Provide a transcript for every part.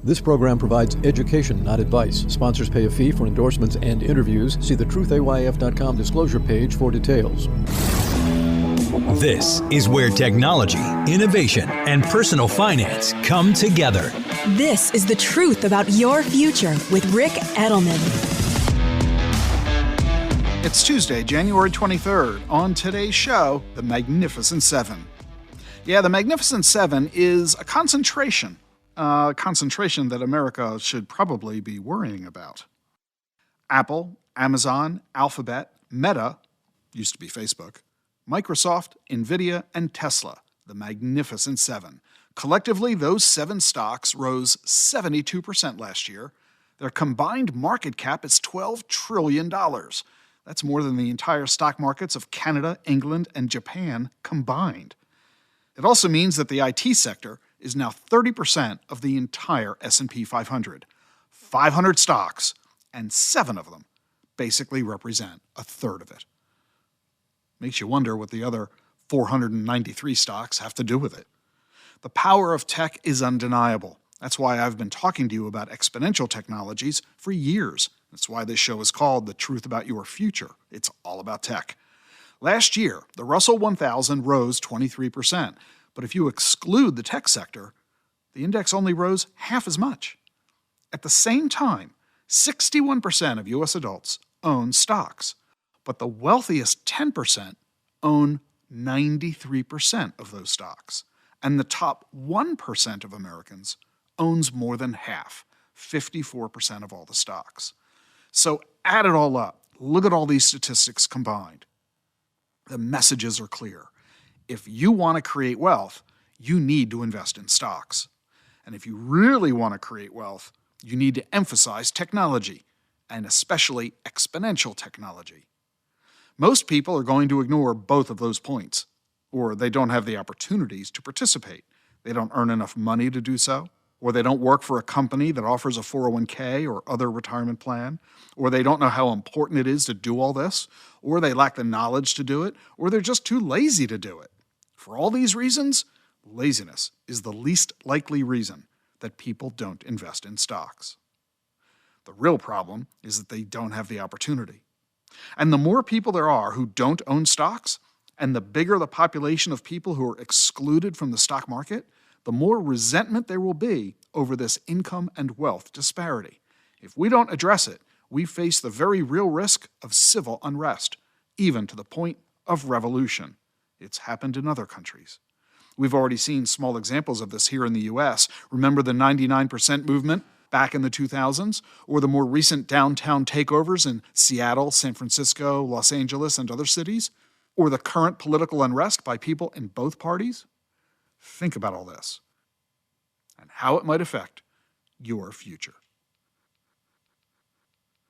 This program provides education, not advice. Sponsors pay a fee for endorsements and interviews. See the truthayf.com disclosure page for details. This is where technology, innovation, and personal finance come together. This is the truth about your future with Rick Edelman. It's Tuesday, January 23rd. On today's show, The Magnificent Seven. Yeah, The Magnificent Seven is a concentration that America should probably be worrying about. Apple, Amazon, Alphabet, Meta, used to be Facebook, Microsoft, Nvidia, and Tesla, the Magnificent Seven. Collectively, those seven stocks rose 72% last year. Their combined market cap is $12 trillion. That's more than the entire stock markets of Canada, England, and Japan combined. It also means that the IT sector is now 30% of the entire S&P 500. 500 stocks, and 7 of them basically represent a third of it. Makes you wonder what the other 493 stocks have to do with it. The power of tech is undeniable. That's why I've been talking to you about exponential technologies for years. That's why this show is called The Truth About Your Future. It's all about tech. Last year, the Russell 1000 rose 23%, but if you exclude the tech sector, the index only rose half as much. At the same time, 61% of U.S. adults own stocks, but the wealthiest 10% own 93% of those stocks, and the top 1% of Americans owns more than half, 54% of all the stocks. So add it all up. Look at all these statistics combined. The messages are clear. If you want to create wealth, you need to invest in stocks. And if you really want to create wealth, you need to emphasize technology, and especially exponential technology. Most people are going to ignore both of those points, or they don't have the opportunities to participate. They don't earn enough money to do so, or they don't work for a company that offers a 401k or other retirement plan, or they don't know how important it is to do all this, or they lack the knowledge to do it, or they're just too lazy to do it. For all these reasons, laziness is the least likely reason that people don't invest in stocks. The real problem is that they don't have the opportunity. And the more people there are who don't own stocks, and the bigger the population of people who are excluded from the stock market, the more resentment there will be over this income and wealth disparity. If we don't address it, we face the very real risk of civil unrest, even to the point of revolution. It's happened in other countries. We've already seen small examples of this here in the U.S. Remember the 99% movement back in the 2000s, or the more recent downtown takeovers in Seattle, San Francisco, Los Angeles, and other cities, or the current political unrest by people in both parties? Think about all this and how it might affect your future.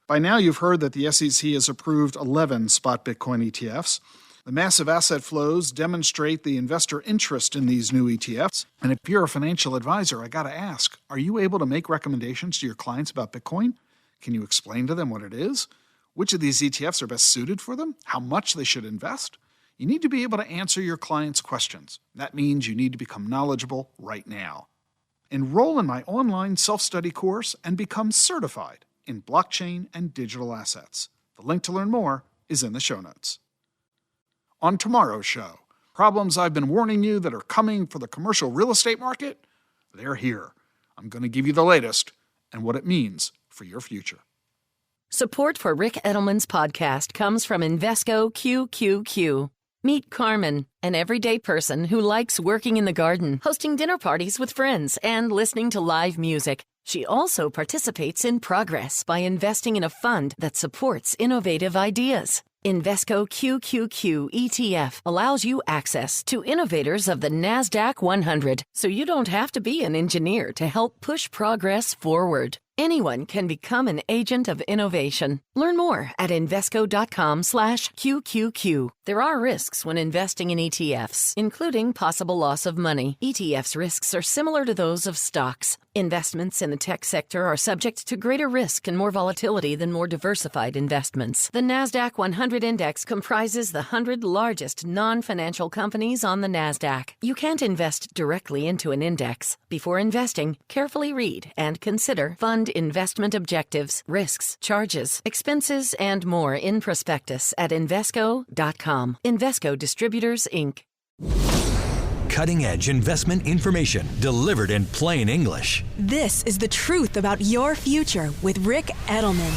By now, you've heard that the SEC has approved 11 spot Bitcoin ETFs. The massive asset flows demonstrate the investor interest in these new ETFs. And if you're a financial advisor, I got to ask, are you able to make recommendations to your clients about Bitcoin? Can you explain to them what it is? Which of these ETFs are best suited for them? How much they should invest? You need to be able to answer your clients' questions. That means you need to become knowledgeable right now. Enroll in my online self-study course and become certified in blockchain and digital assets. The link to learn more is in the show notes. On tomorrow's show, problems I've been warning you that are coming for the commercial real estate market, they're here. I'm going to give you the latest and what it means for your future. Support for Rick Edelman's podcast comes from Invesco QQQ. Meet Carmen, an everyday person who likes working in the garden, hosting dinner parties with friends, and listening to live music. She also participates in Progress by investing in a fund that supports innovative ideas. Invesco QQQ ETF allows you access to innovators of the NASDAQ 100, so you don't have to be an engineer to help push progress forward. Anyone can become an agent of innovation. Learn more at Invesco.com/QQQ. There are risks when investing in ETFs, including possible loss of money. ETFs' risks are similar to those of stocks. Investments in the tech sector are subject to greater risk and more volatility than more diversified investments. The NASDAQ 100 Index comprises the 100 largest non-financial companies on the NASDAQ. You can't invest directly into an index. Before investing, carefully read and consider fund investment objectives, risks, charges, expenses, and more in prospectus at Invesco.com. Invesco Distributors, Inc. Cutting-edge investment information delivered in plain English. This is the truth about your future with Rick Edelman.